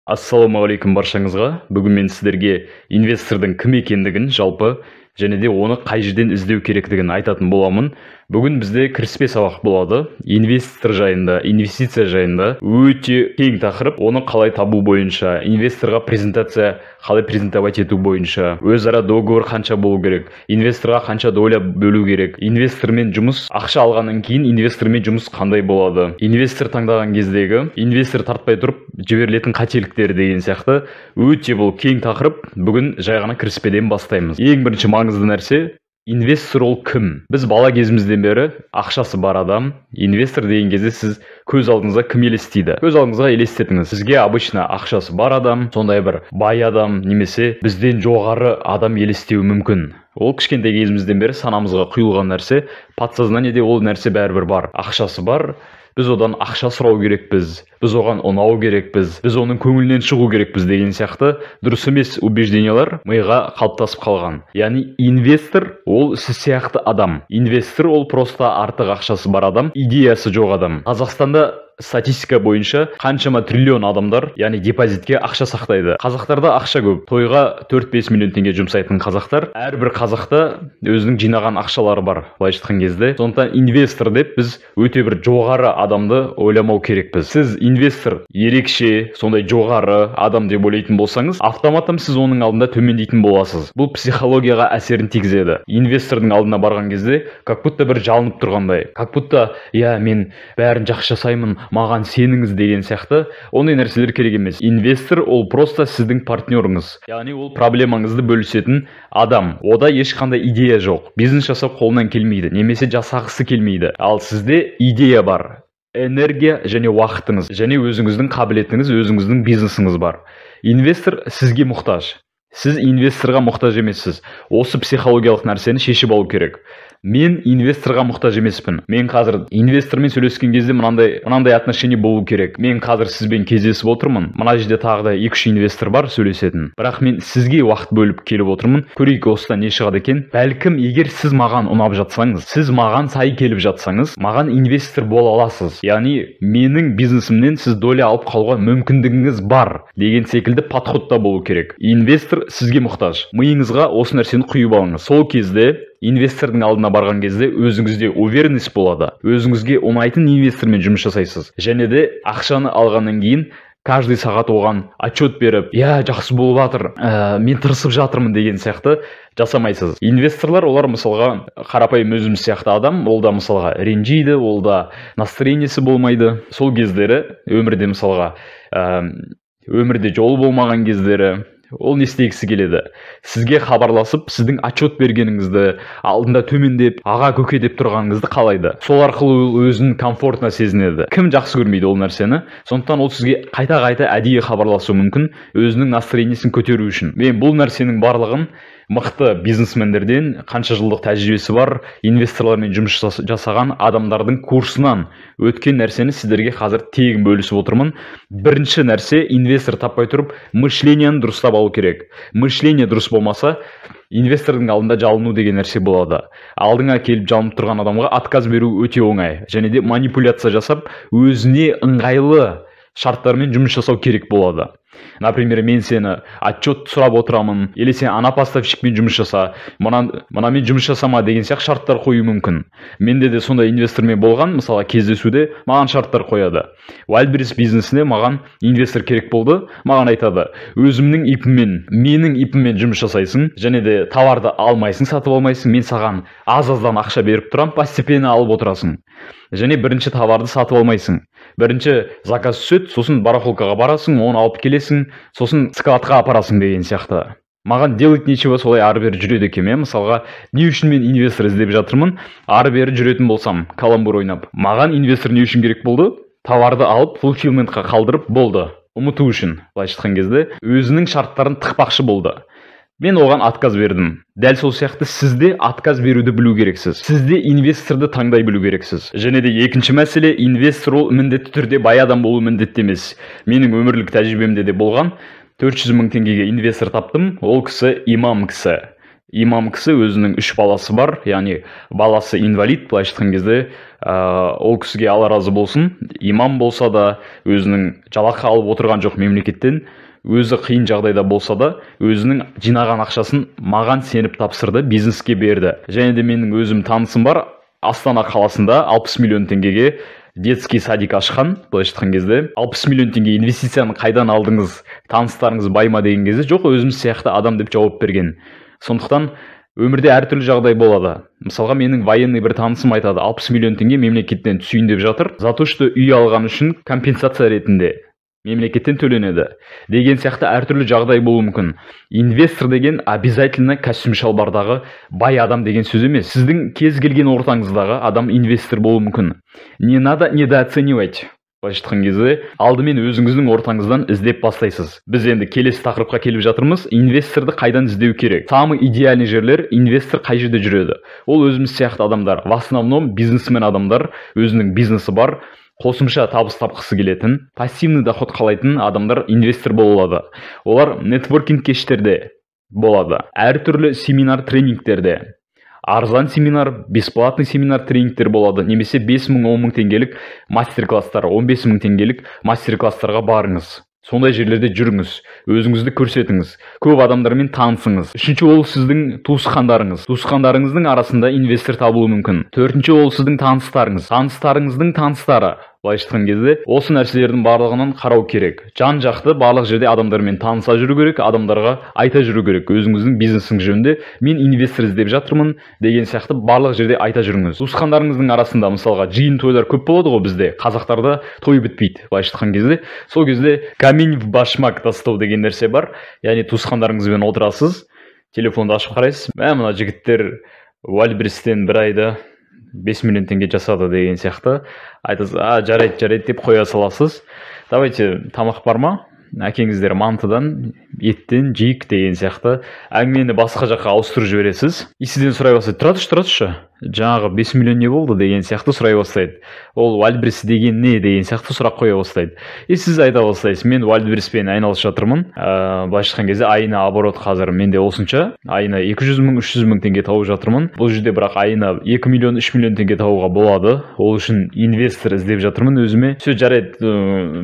Ассалаумағалейкум баршаңызға. Бүгін мен сіздерге инвестордың кім екендігін жалпы және де оны қай жерден іздеу керектігін айтатын боламын. Бүгін бізде кіріспе сабақ болады. Инвестор жайында, инвестиция жайында өте кең тақырып. Оны қалай табу бойынша, инвесторға презентация қалай презентовать ету бойынша, өзара договор қанша болу керек, инвесторға қанша доля бөлу керек, инвестормен жұмыс, ақша алғаннан кейін инвестормен жұмыс қандай болады, инвестор таңдаған кездегі инвестор тартпай тұрып жіберілетін қателіктер деген сияқты өте бұл кең тақырып. Бүгін жай ғана кіріспеден бастаймыз. Ең бірінші маңызды нәрсе, инвестор ол кім? Біз бала кезімізден бері ақшасы бар адам, инвестор деген кезде сіз көз алдыңызға кім елестейді? Көз алдыңызға елестетіңіз. Сізге обычно ақшасы бар адам, сондай бір бай адам, немесе бізден жоғары адам елестеуі мүмкін. Ол кішкентай кезімізден бері санамызға құйылған нәрсе, подсознаниеде ол нәрсе бәрібір бар. Ақшасы бар, біз одан ақша сұрау керекпіз, біз оған ұнау керекпіз, біз оның көңілінен шығу керекпіз деген сияқты дұрыс емес убеждениялар миға қалыптасып қалған. Яғни инвестор ол сіз сияқты адам. Инвестор ол просто артық ақшасы бар адам, идеясы жоқ адам. Қазақстанда статистика бойынша қаншама триллион адамдар, яғни депозитке ақша сақтайды. Қазақтарда ақша көп. Тойға 4-5 миллион теңге жұмсайтын қазақтар, әрбір қазақта өзінің жинаған ақшалары бар, былайша айтқан кезде. Сондықтан инвестор деп біз өте бір жоғары адамды ойламау керекпіз. Сіз инвестор ерекше, сондай жоғары адам деп ойлайтын болсаңыз, автоматтан сіз оның алдында төмендейтін боласыз. Бұл психологияға әсерін тигізеді. Инвестордың алдына барған кезде, как будто бір жалынып тұрғандай, как будто, мен бәрін жақсы жасаймын, маған сеніңіз деген сияқты, ондай нәрселер керек емес. Инвестор ол просто сіздің партнеріңіз. Яғни ол проблемаңызды бөлісетін адам. Ода ешқандай идея жоқ. Бизнес жасап қолынан келмейді, немесе жасағысы келмейді. Ал сізде идея бар. Энергия және уақытыңыз, және өзіңіздің қабілетіңіз, өзіңіздің бизнесіңіз бар. Инвестор сізге мұқтаж. Сіз инвесторға мұқтаж емессіз. Осы психологиялық нәрсені шешіп алу керек. Мен инвесторға мұқтаж емеспін. Мен қазір инвестормен сөйлескен кезде мынандай отношение болу керек. Мен қазір сізбен кездесіп отырмын. Мына жерде тағы да 2-3 инвестор бар сөйлесетін. Бірақ мен сізге уақыт бөліп келіп отырмын. Көрейік осыдан не шығады екен. Бәлкім егер сіз маған ұнап жатсаңыз, сіз маған сай келіп жатсаңыз, маған инвестор бола аласыз. Яғни менің бизнесімнен сіз доля алып қалуға мүмкіндігіңіз бар деген секілді подходта болу керек. Инвестор сізге мұқтаж. Миыңызға осы нәрсені құйып алыңыз. Сол кезде инвестордың алдына барған кезде өзіңізде уверенность болады. Өзіңізге ұнайтын инвестормен жұмыс жасайсыз. Және де ақшаны алғаннан кейін каждый сағат оған отчет беріп, жақсы болып жатыр, мен тырысып жатырмын деген сияқты жасамайсыз. Инвесторлар, олар мысалға қарапайым өзіміз сияқты адам, ол да мысалға ренжиді, ол да настроениесі болмайды. Сол кездері өмірде мысалға өмірде жолы болмаған кездері ол не істегісі келеді? Сізге хабарласып, сіздің отчет бергеніңізді, алдында төмендеп, аға көке деп тұрғаныңызды қалайды. Сол арқылы өзін комфортно сезінеді. Кім жақсы көрмейді ол нәрсені? Сондықтан ол сізге қайта-қайта әдейі хабарласуы мүмкін, өзінің настроениесін көтеру үшін. Мен бұл нәрсенің барлығын мықты бизнесмендерден, қанша жылдық тәжірибесі бар инвесторлармен жұмыс жасаған адамдардың курсынан өткен нәрсені сіздерге қазір тегін бөлісіп отырмын. Бірінші нәрсе, инвестор таппай тұрып, мышленияны дұрыстап алу керек. Мышление дұрыс болмаса, инвестордың алдында жалыну деген нәрсе болады. Алдыңа келіп жалынып тұрған адамға отказ беру өте оңай. Және де манипуляция жасап, өзіне ыңғайлы шарттармен жұмыс жасау керек болады. Например, мен сені отчет сұрап отырамын, или сен ана поставщикпен жұмыс жаса, мынамен жұмыс жасама деген сияқты шарттар қою мүмкін. Менде де сондай инвестормен болған, мысалы кездесуде маған шарттар қояды. Wildberries бизнесіне маған инвестор керек болды, маған айтады, өзімнің ипіммен, менің ипіммен жұмыс жасайсың, және де товарды алмайсың, сатып алмайсың, мен саған аз-аздан ақша беріп тұрам, постепенно алып отырасың. Және бірінші товарды сатып алмайсың. Бірінші заказ түседі, сосын барахолкаға барасың, оны алып келесің, сосын складқа апарасың деген сияқты. Маған делать нечего, солай ары-бері жүреді екен. Мысалға, не үшін мен инвестор іздеп жатырмын? Ары-бері жүретін болсам, каламбур ойнап. Маған инвестор не үшін керек болды? Товарды алып, фулфилментқа қалдырып болды. Ұмыту үшін, былайша айтқан кезде, өзінің шарттарын тықпақшы болды. Мен оған отказ бердім. Дәл сол сияқты сізде отказ беруді білу керексіз. Сізде инвесторды таңдай білу керексіз. Және де екінші мәселе, инвестор ол міндетті түрде бай адам болу міндетті емес. Менің өмірлік тәжірибемде де болған. 400 мың теңгеге инвестор таптым. Ол кісі имам кісі. имам кісі өзінің 3 баласы бар, яғни баласы инвалид, былайша айтқан кезде ол кісіге Алла разы болсын, имам болса да өзінің жалақы алып отырған жоқ мемлекеттен, өзі қиын жағдайда болса да өзінің жинаған ақшасын маған сеніп тапсырды, бизнеске берді. Және де менің өзім танысым бар, Астана қаласында 60 миллион теңгеге детский садик ашқан. Былайша айтқан кезде 60 миллион теңге инвестицияны қайдан алдыңыз, таныстарыңыз бай ма деген кезде, жоқ, өзіміз сияқты адам деп жауап берген. Сондықтан өмірде әртүрлі жағдай болады. Мысалға менің военный бір танысым айтады, 60 миллион теңге мемлекеттен түсейін деп жатыр, за то, что үй алған үшін компенсация ретінде мемлекеттен төленеді деген сияқты әртүрлі жағдай болуы мүмкін. Инвестор деген обязательно костюм шалбардағы бай адам деген сөз емес. Сіздің кез келген ортаңыздағы адам инвестор болуы мүмкін. Не надо недооценивать. Былайша айтқан кезде алдымен өзіңіздің ортаңыздан іздеп бастайсыз. Біз енді келесі тақырыпқа келіп жатырмыз. Инвесторды қайдан іздеу керек? Самый идеальный жерлер инвестор қай жерде жүреді? Ол өзіміз сияқты адамдар, в основном бизнесмен адамдар, өзінің бизнесі бар, қосымша табыс тапқысы келетін, пассивный доход қалайтын адамдар инвестор болады. Олар нетворкинг кештерде болады, әртүрлі семинар тренингтерде. Арзан семинар, бесплатный семинар тренингтер болады, немесе 5 мың, 10 мың теңгелік мастер-класстар, 15 мың теңгелік мастер-класстарға барыңыз. Сондай жерлерде жүріңіз, өзіңізді көрсетіңіз, көп адамдармен танысыңыз. Үшінші, ол сіздің туысқандарыңыз. Туысқандарыңыздың арасында инвестор табылуы мүмкін. Төртінші, ол сіздің таныстарыңыз. Таныстарыңыздың таныстары. Былайша айтқан кезде осы нәрселердің барлығынан қарау керек. Жан-жақты барлық жерде адамдармен таныса жүру керек, адамдарға айта жүру керек. Өзіңіздің бизнесіңіз жөнінде мен инвестор іздеп жатырмын деген сияқты барлық жерде айта жүріңіз. Туысқандарыңыздың арасында мысалға жиын тойлар көп болады ғой бізде. Қазақтарда той бітпейді. Былайша айтқан кезде сол кезде камень в башмак тастау деген нәрсе бар. Яғни туысқандарыңызбен отырасыз, телефонды ашып қарайсыз. Мына жігіттер Вальберстен бір айда 5 миллион теңге жасады деген сияқты айтасыз, жарайды деп қоя саласыз. Давайте тамақ бар ма? Әкеңіздер мантыдан, еттен жейік деген сияқты әңгімені басқа жаққа ауыстырып жібересіз. И сізден сұрай бастайды, тұратшы, жаңағы 5 миллион не болды деген сияқты сұрай бастайды. Ол Вальберс деген не деген сияқты сұрақ қоя бастайды. И сіз айта бастайсыз, мен Вальберспен айналысып жатырмын. Былайша айтқан кезде айына оборот қазір менде осынша, айына 200 мың, 300 мың теңге тауып жатырмын. Бұл жерде бірақ айына 2 миллион, 3 миллион теңге табуға болады. Ол үшін инвестор іздеп жатырмын өзіме. Все, жарайды,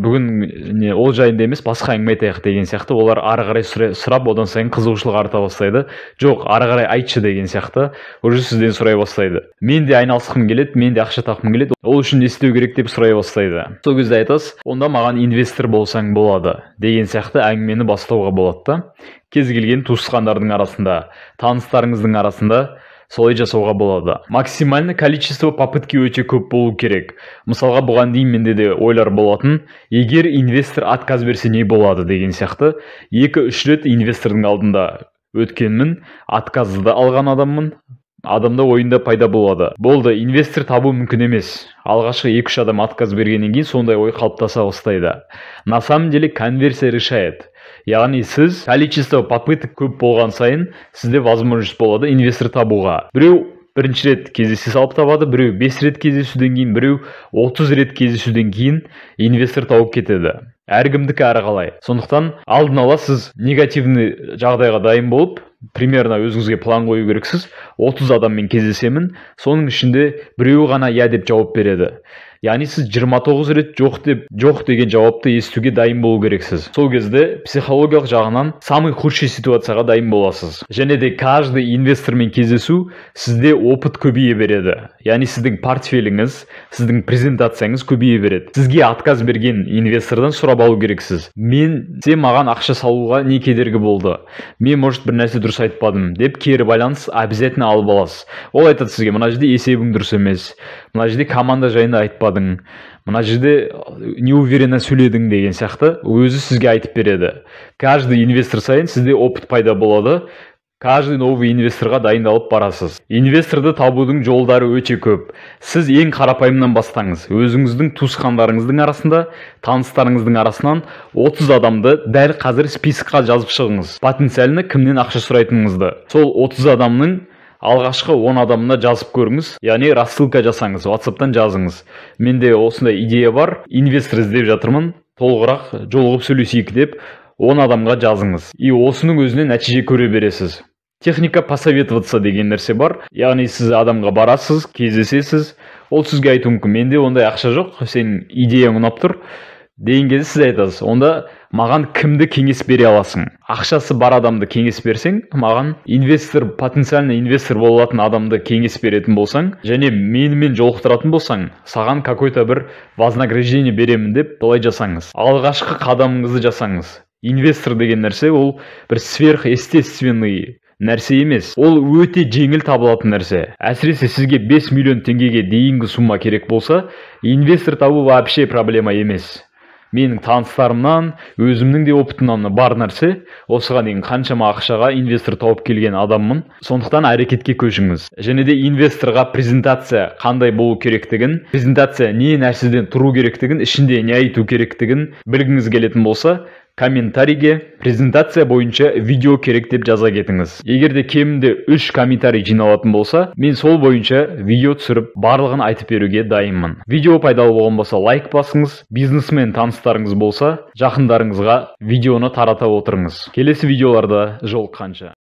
бүгін ол жайында емес, басқа әңгіме айтайық деген сияқты олар ары қарай сұрап, одан сайын қызығушылық арта бастайды. Жоқ, ары қарай айтшы деген сияқты уже сізден сұрай бастайды. Мен де айналысқым келеді, мен де ақша тапқым келеді. Ол үшін не істеу керек деп сұрай бастайды. Сол кезде айтасыз, онда маған инвестор болсаң болады деген сияқты әңгімені бастауға болады да. Кез келген туысқандардың арасында, таныстарыңыздың арасында солай жасауға болады. Максимальный количество попытки өте көп болу керек. Мысалға бұған дейін менде де ойлар болатын, егер инвестор отказ берсе не болады деген сияқты 2-3 рет инвестордың алдында өткенмін, отказды алған адамда ойында пайда болады. Болды, инвестор табу мүмкін емес. Алғашқы 2-3 адам отказ бергеннен кейін сондай ой қалыптаса бастайды. На самом деле конверсия решает. Яғни сіз количество попыток көп болған сайын сізде возможность болады инвестор табуға. Біреу бірінші рет кездесе салып табады, біреу 5 рет кездесуден кейін, біреу 30 рет кездесуден кейін инвестор тауып кетеді. Әркімдікі әрі қалай. Сондықтан алдын ала сіз негативный жағдайға дайын болып, примерно өзіңізге план қою керексіз. 30 адаммен кездесемін, соның ішінде біреуі ғана я деп жауап береді. Яғни сіз 29 рет жоқ деген жауапты естуге дайын болу керексіз. Сол кезде психологиялық жағынан самый худший ситуацияға дайын боласыз. Және де каждый инвестормен кездесу сізде опыт көбейе береді. Яғни сіздің портфеліңіз, сіздің презентацияңыз көбейе береді. Сізге отказ берген инвестордан сұрап алу керексіз. Сен маған ақша салуға не кедергі болды? Мен может бір нәрсе дұрыс айтпадым деп кері байланыс обязательно алып аласыз. Ол айтады сізге, мына жерде есебің дұрыс емес, мына жерде команда жайында айтпадың, мына жерде неуверенно сөйледің деген сияқты өзі сізге айтып береді. Каждый инвестор сайын сізде опыт пайда болады. Каждый новый инвесторға дайындалып барасыз. Инвесторды табудың жолдары өте көп. Сіз ең қарапайымнан бастаңыз. Өзіңіздің туысқандарыңыздың арасында, таныстарыңыздың арасынан 30 адамды дәл қазір списокқа жазып шығыңыз. Потенциально кімнен ақша сұрайтыныңызды. Сол 30 адамның алғашқы 10 адамына жазып көріңіз. Яғни рассылка жасаңыз, WhatsApp-тан жазыңыз. Менде осындай идея бар, инвестор іздеп жатырмын, толығырақ жолығып сөйлесейік деп 10 адамға жазыңыз. И осының өзінен нәтиже көре бересіз. техника посоветоваться деген нәрсе бар. Яғни сіз адамға барасыз, кездесесіз, ол сізге айтуы мүмкін, менде ондай ақша жоқ, сенің идеяң ұнап тұр деген кезде сіз айтасыз, онда маған кімді кеңес бере аласың? Ақшасы бар адамды кеңес берсең, маған потенциальный инвестор болатын адамды кеңес беретін болсаң, және менімен жолықтыратын болсаң, саған какой-то бір вознаграждение беремін деп былай жасаңыз. Алғашқы қадамыңызды жасаңыз. Инвестор деген нәрсе ол бір сверхъестественный нәрсе емес. Ол өте жеңіл табылатын нәрсе. Әсіресе сізге 5 миллион теңгеге дейінгі сумма керек болса, инвестор табу вообще проблема емес. Менің таныстарымнан, өзімнің де опытымнан бар нәрсе, осыған дейін қаншама ақшаға инвестор тауып келген адаммын. Сондықтан әрекетке көшіңіз. Және де инвесторға презентация қандай болу керектігін, презентация не нәрседен тұру керектігін, ішінде не айту керектігін білгіңіз келетін болса, комментарийге презентация бойынша видео керек деп жаза кетіңіз. Егер де кемінде 3 комментарий жиналатын болса, мен сол бойынша видео түсіріп, барлығын айтып беруге дайынмын. Видео пайдалы болған болса, лайк басыңыз, бизнесмен таныстарыңыз болса, жақындарыңызға видеоны тарата отырыңыз. Келесі видеоларда жолыққанша.